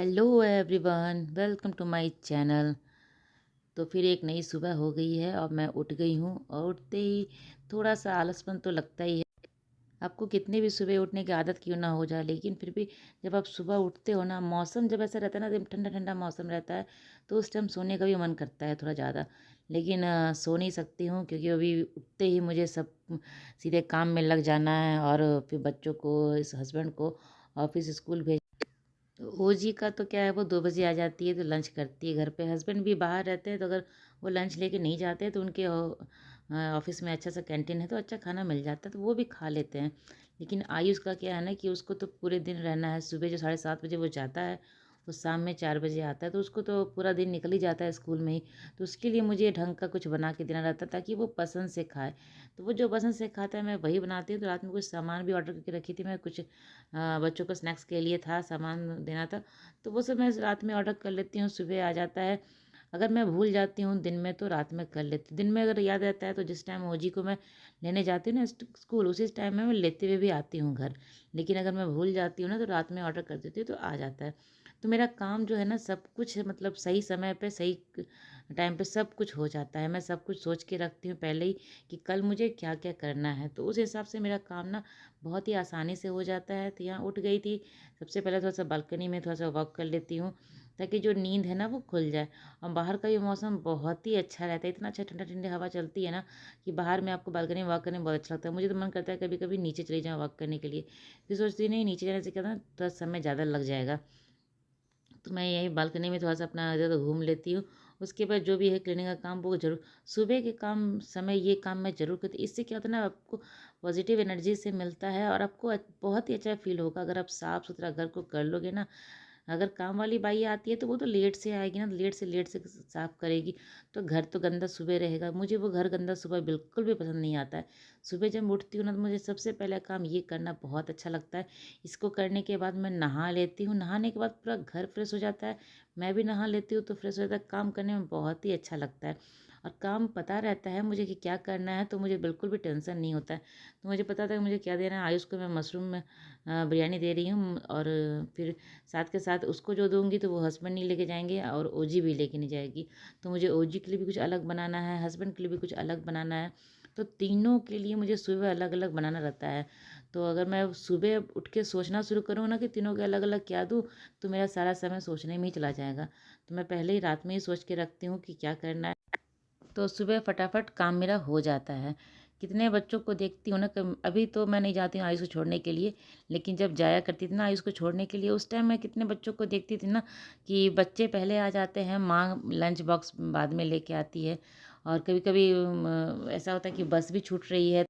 Hello everyone, welcome to my channel. तो फिर एक नई सुबह हो गई है और मैं उठ गई हूँ और उठते ही थोड़ा सा आलसपन तो लगता ही है। आपको कितनी भी सुबह उठने की आदत क्यों ना हो जाए, लेकिन फिर भी जब आप सुबह उठते हो ना, मौसम जब ऐसा रहता है ना, जब ठंडा ठंडा मौसम रहता है तो उस टाइम सोने का भी मन करता है थोड़ा ज़्यादा। लेकिन सो नहीं सकती हूँ क्योंकि अभी उठते ही मुझे सब सीधे काम में लग जाना है और फिर बच्चों को, इस हस्बैंड को ऑफिस स्कूल भेज। तो ओजी का तो क्या है, वो 2 बजे आ जाती है तो लंच करती है घर पे। हस्बैंड भी बाहर रहते हैं तो अगर वो लंच लेके नहीं जाते हैं तो उनके ऑफिस में अच्छा सा कैंटीन है तो अच्छा खाना मिल जाता है तो वो भी खा लेते हैं। लेकिन आयुष का क्या है ना कि उसको तो पूरे दिन रहना है। सुबह जो 7:30 बजे वो जाता है, वो शाम में 4 बजे आता है, तो उसको तो पूरा दिन निकल ही जाता है स्कूल में ही। तो उसके लिए मुझे ढंग का कुछ बना के देना रहता है ताकि वो पसंद से खाए। तो वो जो पसंद से खाता है मैं वही बनाती हूँ। तो रात में कुछ सामान भी ऑर्डर करके रखी थी मैं, कुछ बच्चों को स्नैक्स के लिए था, सामान देना था। तो वो सब मैं रात में ऑर्डर कर लेती हूँ, सुबह आ जाता है। अगर मैं भूल जाती हूँ दिन में तो रात में कर लेती हूँ। दिन में अगर याद रहता है तो जिस टाइम ओजी को मैं लेने जाती हूँ ना स्कूल, उसी टाइम में मैं लेते हुए भी आती हूँ घर। लेकिन अगर मैं भूल जाती हूँ ना तो रात में ऑर्डर कर देती हूँ तो आ जाता है। तो मेरा काम जो है ना, सब कुछ मतलब सही समय पे, सही टाइम पे सब कुछ हो जाता है। मैं सब कुछ सोच के रखती हूँ पहले ही कि कल मुझे क्या क्या करना है, तो उस हिसाब से मेरा काम ना बहुत ही आसानी से हो जाता है। तो यहाँ उठ गई थी, सबसे पहले थोड़ा सा बालकनी में थोड़ा सा वॉक कर लेती हूँ ताकि जो नींद है ना वो खुल जाए। और बाहर का ये मौसम बहुत ही अच्छा रहता है, इतना अच्छा ठंडा ठंडी हवा चलती है ना कि बाहर में आपको बालकनी में वॉक करने में बहुत अच्छा लगता है। मुझे तो मन करता है कभी कभी नीचे चली जाऊँ वॉक करने के लिए, फिर सोचती नहीं, नीचे जाने से क्या ना थोड़ा समय ज़्यादा लग जाएगा। तो मैं यही बालकनी में थोड़ा सा अपना इधर उधर घूम लेती हूँ। उसके बाद जो भी है क्लीनिंग का काम वो जरूर सुबह के काम समय ये काम मैं ज़रूर करती हूँ। इससे क्या होता है ना, आपको पॉजिटिव एनर्जी से मिलता है और आपको बहुत ही अच्छा फील होगा अगर आप साफ़ सुथरा घर को कर लोगे ना। अगर काम वाली बाई आती है तो वो तो लेट से आएगी ना, लेट से साफ़ करेगी तो घर तो गंदा सुबह रहेगा। मुझे वो घर गंदा सुबह बिल्कुल भी पसंद नहीं आता है। सुबह जब उठती हूँ ना तो मुझे सबसे पहला काम ये करना बहुत अच्छा लगता है। इसको करने के बाद मैं नहा लेती हूँ, नहाने के बाद पूरा घर फ्रेश हो जाता है। मैं भी नहा लेती हूँ तो फ्रेश हो जाता है। काम करने में बहुत ही अच्छा लगता है और काम पता रहता है मुझे कि क्या करना है, तो मुझे बिल्कुल भी टेंशन नहीं होता है। तो मुझे पता था कि मुझे क्या देना है। आयुष को मैं मशरूम में बिरयानी दे रही हूँ और फिर साथ के साथ उसको जो दूँगी तो वो हस्बैंड नहीं लेके जाएंगे और ओजी भी लेके नहीं जाएगी। तो मुझे ओजी के लिए भी कुछ अलग बनाना है, हस्बैंड के लिए भी कुछ अलग बनाना है। तो तीनों के लिए मुझे सुबह अलग अलग बनाना रहता है। तो अगर मैं सुबह उठ के सोचना शुरू करूँ ना कि तीनों के अलग अलग क्या दूँ, तो मेरा सारा समय सोचने में ही चला जाएगा। तो मैं पहले ही रात में ही सोच के रखती हूँ कि क्या करना है, तो सुबह फटाफट काम मेरा हो जाता है। कितने बच्चों को देखती हूँ ना, अभी तो मैं नहीं जाती हूँ आयुष को छोड़ने के लिए, लेकिन जब जाया करती थी ना आयुष को छोड़ने के लिए, उस टाइम मैं कितने बच्चों को देखती थी ना कि बच्चे पहले आ जाते हैं, माँ लंच बॉक्स बाद में लेके आती है। और कभी कभी ऐसा होता है कि बस भी छूट रही है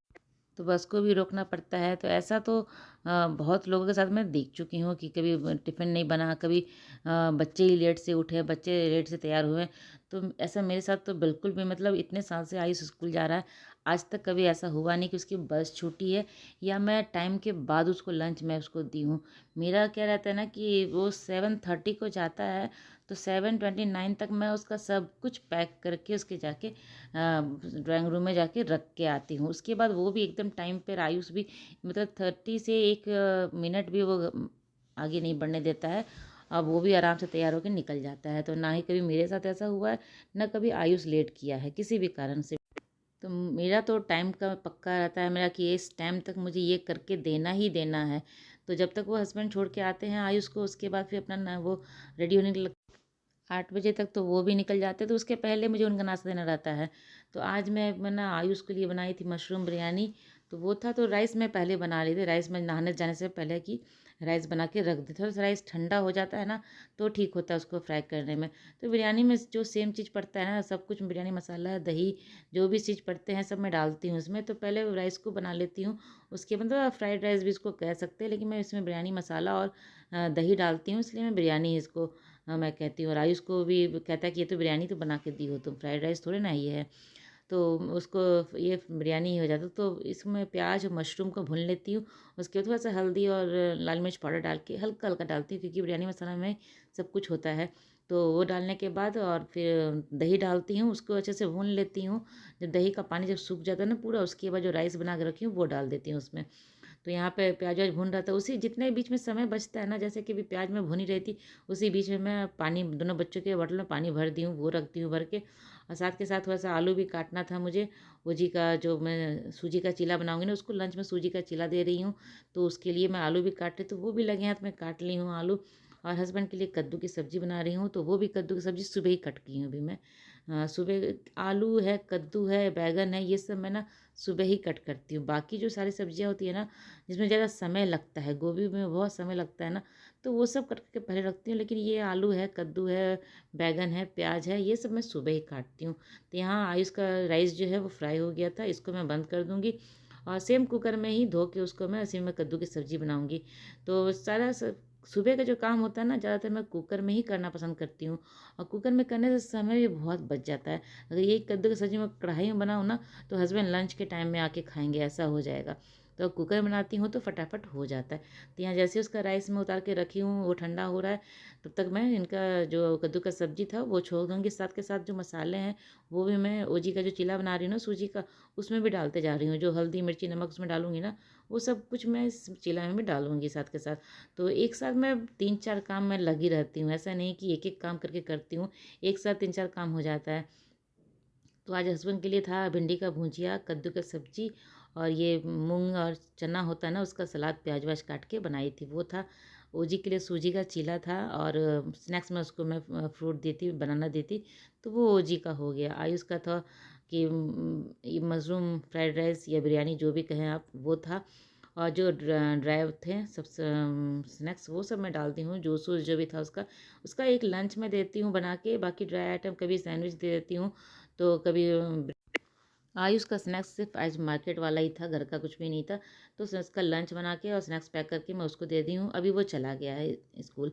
तो बस को भी रोकना पड़ता है। तो ऐसा तो बहुत लोगों के साथ मैं देख चुकी हूँ कि कभी टिफ़िन नहीं बना, कभी बच्चे ही लेट से उठे, बच्चे लेट से तैयार हुए। तो ऐसा मेरे साथ तो बिल्कुल भी, मतलब इतने साल से आयुष स्कूल जा रहा है, आज तक कभी ऐसा हुआ नहीं कि उसकी बस छूटी है या मैं टाइम के बाद उसको लंच मैं उसको दी हूँ। मेरा क्या रहता है ना कि वो 7:30 को जाता है तो 7:29 तक मैं उसका सब कुछ पैक करके उसके जाके ड्राइंग रूम में जाके रख के आती हूँ। उसके बाद वो भी एकदम टाइम पर, आयुष भी मतलब 30 से 1 मिनट भी वो आगे नहीं बढ़ने देता है। अब वो भी आराम से तैयार होकर निकल जाता है। तो ना ही कभी मेरे साथ ऐसा हुआ है, ना कभी आयुष लेट किया है किसी भी कारण से। तो मेरा तो टाइम का पक्का रहता है मेरा कि इस टाइम तक मुझे ये करके देना ही देना है। तो जब तक वो हस्बैंड छोड़ के आते हैं आयुष को, उसके बाद फिर अपना ना वो रेडी होने के 8 बजे तक तो वो भी निकल जाते हैं, तो उसके पहले मुझे उनका नाश्ता देना रहता है। तो आज मैंने आयुष के लिए बनाई थी मशरूम बिरयानी। तो वो था तो राइस मैं पहले बना ली थी, राइस मैं नहाने जाने से पहले की राइस बना के रख दी। थोड़ा सा राइस ठंडा हो जाता है ना तो ठीक होता है उसको फ्राई करने में। तो बिरयानी में जो सेम चीज़ पड़ता है ना, सब कुछ बिरयानी मसाला, दही, जो भी चीज़ पड़ते हैं सब मैं डालती हूँ उसमें। तो पहले राइस को बना लेती हूँ, उसके मतलब फ्राइड राइस भी इसको कह सकते हैं, लेकिन मैं इसमें बिरयानी मसाला और दही डालती हूँ, इसलिए मैं बिरयानी इसको मैं कहती हूँ। और आयुष को भी कहता है कि ये तो बिरयानी तो बना के दी हो तुम, फ्राइड राइस थोड़े ना ये है। तो उसको ये बिरयानी ही हो जाता। तो इसमें प्याज और मशरूम को भून लेती हूँ। उसके बाद थोड़ा सा हल्दी और लाल मिर्च पाउडर डाल के हल्का हल्का डालती हूँ क्योंकि बिरयानी मसाला में सब कुछ होता है। तो वो डालने के बाद और फिर दही डालती हूँ, उसको अच्छे से भून लेती हूँ। जब दही का पानी जब सूख जाता है ना पूरा, उसके बाद जो राइस बना के रखी हूँ वो डाल देती हूँ उसमें। तो यहाँ पे प्याज व्याज भून रहा था, उसी जितने बीच में समय बचता है ना, जैसे कि अभी प्याज में भुनी रहती, उसी बीच में मैं पानी दोनों बच्चों के बॉटल में पानी भर दी हूँ, वो रख दी हूँ भर के। और साथ के साथ थोड़ा सा आलू भी काटना था मुझे, वो जी का जो मैं सूजी का चीला बनाऊंगी ना, उसको लंच में सूजी का चीला दे रही हूँ, तो उसके लिए मैं आलू भी काट रही, तो वो भी लगे हैं तो मैं काट ली हूँ आलू। और हस्बैंड के लिए कद्दू की सब्ज़ी बना रही हूँ, तो वो भी कद्दू की सब्ज़ी सुबह ही कट की हूँ अभी मैं। सुबह आलू है, कद्दू है, बैंगन है, ये सब मैं ना सुबह ही कट करती हूँ। बाकी जो सारी सब्जियाँ होती है ना, जिसमें ज़्यादा समय लगता है, गोभी में बहुत समय लगता है ना, तो वो सब कट के पहले रखती हूँ। लेकिन ये आलू है, कद्दू है, बैंगन है, प्याज है, ये सब मैं सुबह ही काटती हूँ। तो यहाँ आयुष का राइस जो है वो फ्राई हो गया था, इसको मैं बंद कर दूँगी और सेम कुकर में ही धो के उसको मैं उसी में कद्दू की सब्ज़ी बनाऊँगी। तो सारा सुबह का जो काम होता है ना, ज़्यादातर मैं कुकर में ही करना पसंद करती हूँ, और कुकर में करने से समय भी बहुत बच जाता है। अगर यही कद्दू की सब्ज़ी मैं कढ़ाई में बनाऊँ ना, तो हस्बैंड लंच के टाइम में आके खाएंगे, ऐसा हो जाएगा। तो कुकर में बनाती हूँ तो फटाफट हो जाता है। तो यहाँ जैसे उसका राइस में उतार के रखी हूँ, वो ठंडा हो रहा है, तब तक मैं इनका जो कद्दू का सब्ज़ी था वो छोड़ दूँगी। साथ के साथ जो मसाले हैं वो भी मैं ओजी का जो चीला बना रही हूँ ना सूजी का, उसमें भी डालते जा रही हूँ। जो हल्दी मिर्ची नमक उसमें डालूंगी ना, वो सब कुछ मैं इस चीला में भी डालूंगी साथ के साथ। तो एक साथ मैं 3-4 काम मैं लगी रहती हूँ, ऐसा नहीं कि एक-एक काम करके करती हूँ, एक साथ 3-4 काम हो जाता है। तो आज हस्बैंड के लिए था भिंडी का भुजिया, कद्दू का सब्जी, और ये मूंग और चना होता है ना, उसका सलाद प्याज व्याज काट के बनाई थी, वो था। ओजी के लिए सूजी का चीला था, और स्नैक्स में उसको मैं फ्रूट देती, बनाना देती, तो वो ओजी का हो गया। आयुष का था कि ये मशरूम फ्राइड राइस या बिरयानी जो भी कहें आप, वो था। और जो ड्राई थे सब स्नैक्स वो सब मैं डालती हूँ, जूस वूस जो भी था उसका उसका एक लंच में देती हूँ बना के। बाकी ड्राई आइटम कभी सैंडविच दे देती हूँ, तो कभी आयुष का स्नैक्स सिर्फ आज मार्केट वाला ही था, घर का कुछ भी नहीं था। तो उसका लंच बना के और स्नैक्स पैक करके मैं उसको दे दी हूँ, अभी वो चला गया है स्कूल।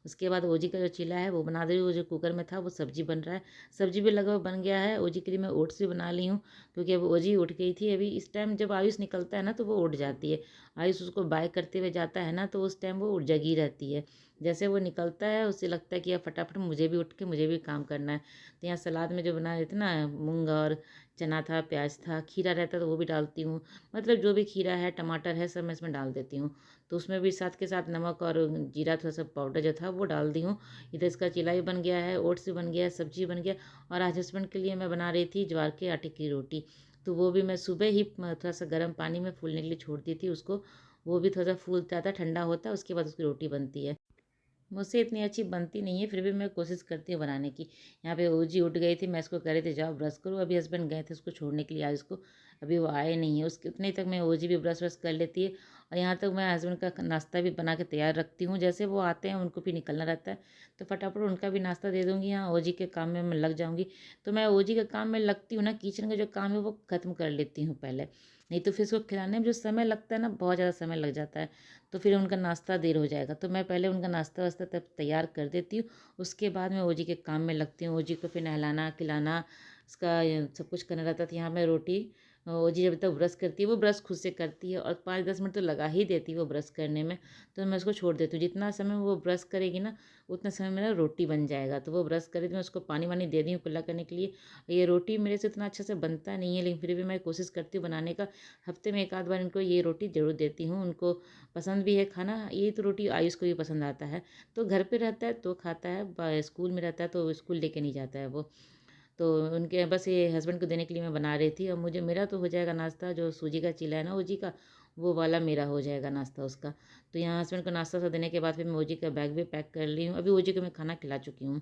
उसके बाद ओजी का जो चीला है वो बना दे रही हूँ, वो जो कुकर में था वो सब्जी बन रहा है, सब्जी भी लगभग बन गया है। ओजी के लिए मैं ओट्स भी बना ली हूँ, क्योंकि अब ओजी उठ गई थी। अभी इस टाइम जब आयुष निकलता है ना तो वो उठ जाती है, आयुष उसको बाय करते हुए जाता है ना, तो उस टाइम वो उठ जगी रहती है। जैसे वो निकलता है उसे लगता है कि अब फटाफट मुझे भी उठ के मुझे भी काम करना है। तो यहाँ सलाद में जो बना देते ना, मूंग और चना था, प्याज था, खीरा रहता है तो वो भी डालती हूँ। मतलब जो भी खीरा है, टमाटर है, सब मैं इसमें डाल देती हूँ। तो उसमें भी साथ के साथ नमक और जीरा थोड़ा सा पाउडर जो था वो डाल दी हूँ। इधर इसका चिल्ला भी बन गया है, ओट्स भी बन गया है, सब्जी बन गया। और आज हस्बैंड के लिए मैं बना रही थी ज्वार के आटे की रोटी, तो वो भी मैं सुबह ही थोड़ा सा गर्म पानी में फूलने के लिए छोड़ दी थी उसको। वो भी थोड़ा सा फूल जाता है, ठंडा होता है, उसके बाद उसकी रोटी बनती है। मुझसे इतनी अच्छी बनती नहीं है, फिर भी मैं कोशिश करती हूँ बनाने की। यहाँ पे ओजी उठ गई थी, मैं इसको कह रही थी जाओ ब्रश करो, अभी हस्बैंड गए थे उसको छोड़ने के लिए आज उसको, अभी वो आए नहीं है। उसके उतने तक मैं ओजी भी ब्रश व्रश कर लेती है। और यहाँ तक मैं हस्बैंड का नाश्ता भी बना के तैयार रखती हूँ, जैसे वो आते हैं उनको भी निकलना रहता है, तो फटाफट उनका भी नाश्ता दे दूँगी। यहाँ ओजी के काम में मैं लग जाऊँगी। तो मैं ओजी के काम में लगती हूँ ना, किचन का जो काम है वो ख़त्म कर लेती हूँ पहले, नहीं तो फिर उसको खिलाने में जो समय लगता है ना, बहुत ज़्यादा समय लग जाता है, तो फिर उनका नाश्ता देर हो जाएगा। तो मैं पहले उनका नाश्ता वास्ता तब तैयार कर देती हूँ, उसके बाद मैं ओजी के काम में लगती हूँ। ओजी को फिर नहलाना खिलाना, उसका सब कुछ करना रहता था। यहाँ मैं रोटी ओजी जब तक ब्रश करती है, वो ब्रश खुद से करती है, और 5-10 मिनट तो लगा ही देती है वो ब्रश करने में, तो मैं उसको छोड़ देती हूँ। जितना समय वो ब्रश करेगी ना, उतना समय मेरा रोटी बन जाएगा। तो वो ब्रश करे तो मैं उसको पानी वानी दे दी हूँ कुल्ला करने के लिए। ये रोटी मेरे से इतना अच्छा से बनता नहीं है, लेकिन फिर भी मैं कोशिश करती हूँ बनाने का। हफ्ते में एक आध बार इनको ये रोटी ज़रूर देती हूँ, उनको पसंद भी है खाना। ये तो रोटी आयुष को भी पसंद आता है, तो घर पे रहता है तो खाता है, स्कूल में रहता है तो स्कूल लेके नहीं जाता है वो। तो उनके बस ये हस्बैंड को देने के लिए मैं बना रही थी। और मुझे मेरा तो हो जाएगा नाश्ता, जो सूजी का चीला है ना ओजी का, वो वाला मेरा हो जाएगा नाश्ता उसका। तो यहाँ हस्बैंड को नाश्ता सा देने के बाद फिर मैं ओजी का बैग भी पैक कर ली हूँ। अभी ओजी को मैं खाना खिला चुकी हूँ।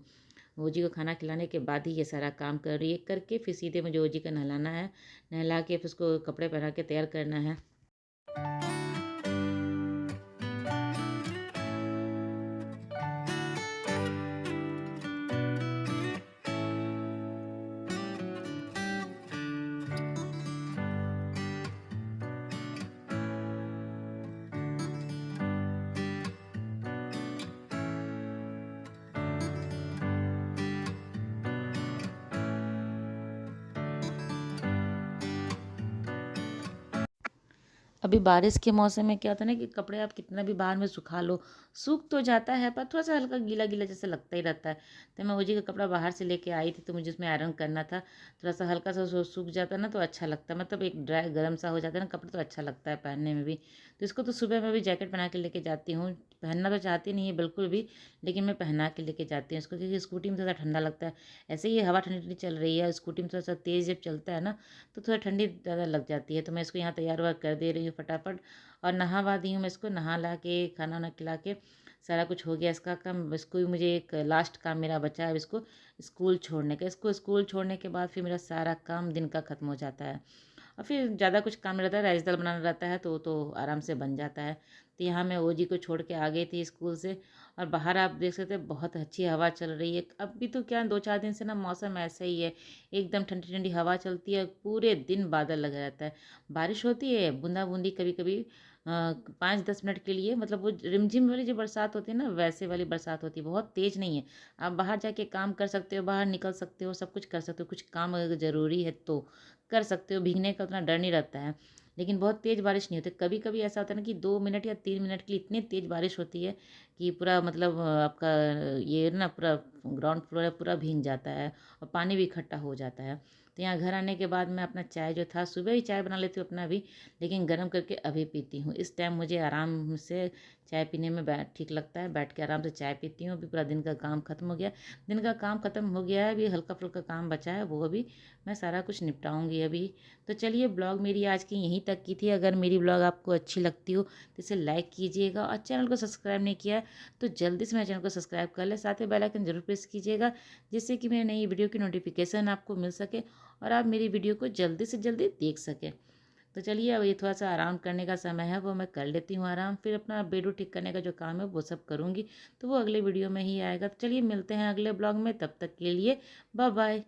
ओजी को खाना खिलाने के बाद ही ये सारा काम कर रही है, करके फिर सीधे मुझे ओजी का नहलाना है, नहला के फिर उसको कपड़े पहना के तैयार करना है। अब अभी बारिश के मौसम में क्या होता है ना कि कपड़े आप कितना भी बाहर में सुखा लो, सूख तो जाता है पर थोड़ा सा हल्का गीला गीला जैसे लगता ही रहता है। तो मैं ओजी का कपड़ा बाहर से लेके आई थी, तो मुझे उसमें आयरन करना था। थोड़ा सा हल्का सा सूख जाता है ना तो अच्छा लगता है, मतलब एक ड्राई गर्म सा हो जाता है ना कपड़ा, तो अच्छा लगता है पहनने में भी। तो इसको तो सुबह मैं भी जैकेट बना के लेके जाती हूँ। पहनना तो चाहती नहीं है बिल्कुल भी, लेकिन मैं पहना के लेके जाती हूँ इसको, क्योंकि स्कूटी में थोड़ा ठंडा लगता है। ऐसे ही हवा ठंडी ठंडी चल रही है, स्कूटी में थोड़ा सा तेज़ जब चलता है ना तो थोड़ा ठंडी ज़्यादा लग जाती है। तो मैं इसको यहाँ तैयार वार कर दे रही हूँ फटाफट, और नहा दी हूँ मैं इसको, नहा ला के खाना वाना खिला के सारा कुछ हो गया इसका काम। इसको भी मुझे एक लास्ट काम मेरा बचा है, अब इसको स्कूल छोड़ने का। इसको स्कूल छोड़ने के बाद फिर मेरा सारा काम दिन का ख़त्म हो जाता है। और फिर ज़्यादा कुछ काम नहीं रहता है, राइस दाल बनाना रहता है तो आराम से बन जाता है। तो यहाँ मैं ओजी को छोड़ के आ गई थी स्कूल से, और बाहर आप देख सकते हैं बहुत अच्छी हवा चल रही है। अब भी तो क्या 2-4 दिन से ना मौसम ऐसा ही है, एकदम ठंडी ठंडी हवा चलती है, पूरे दिन बादल लगा रहता है। बारिश होती है बूंदा बूंदी कभी कभी 5-10 मिनट के लिए, मतलब वो रिमझिम वाली जो बरसात होती है ना वैसे वाली बरसात होती है, बहुत तेज़ नहीं है। आप बाहर जाके काम कर सकते हो, बाहर निकल सकते हो, सब कुछ कर सकते हो, कुछ काम अगर ज़रूरी है तो कर सकते हो, भीगने का उतना डर नहीं रहता है। लेकिन बहुत तेज़ बारिश नहीं होती। कभी कभी ऐसा होता है ना कि 2 मिनट या 3 मिनट के लिए इतनी तेज़ बारिश होती है कि पूरा मतलब आपका ये ना पूरा ग्राउंड फ्लोर है पूरा भीग जाता है, और पानी भी इकट्ठा हो जाता है। तो यहाँ घर आने के बाद मैं अपना चाय जो था, सुबह ही चाय बना लेती हूँ अपना भी, लेकिन गर्म करके अभी पीती हूँ। इस टाइम मुझे आराम से चाय पीने में ठीक लगता है, बैठ के आराम से चाय पीती हूँ। अभी पूरा दिन का काम खत्म हो गया, दिन का काम खत्म हो गया है, अभी हल्का फुल्का काम बचा है, वो अभी मैं सारा कुछ निपटाऊंगी अभी। तो चलिए, ब्लॉग मेरी आज की यहीं तक की थी। अगर मेरी ब्लॉग आपको अच्छी लगती हो तो इसे लाइक कीजिएगा, और चैनल को सब्सक्राइब नहीं किया है तो जल्दी से मेरे चैनल को सब्सक्राइब कर ले, साथ ही बेल आइकन जरूर प्रेस कीजिएगा, जिससे कि मेरी नई वीडियो की नोटिफिकेशन आपको मिल सके और आप मेरी वीडियो को जल्दी से जल्दी देख सकें। तो चलिए, अब ये थोड़ा सा आराम करने का समय है, वो मैं कर लेती हूँ आराम, फिर अपना बेडू ठीक करने का जो काम है वो सब करूँगी, तो वो अगले वीडियो में ही आएगा। तो चलिए मिलते हैं अगले ब्लॉग में, तब तक के लिए बाय बाय।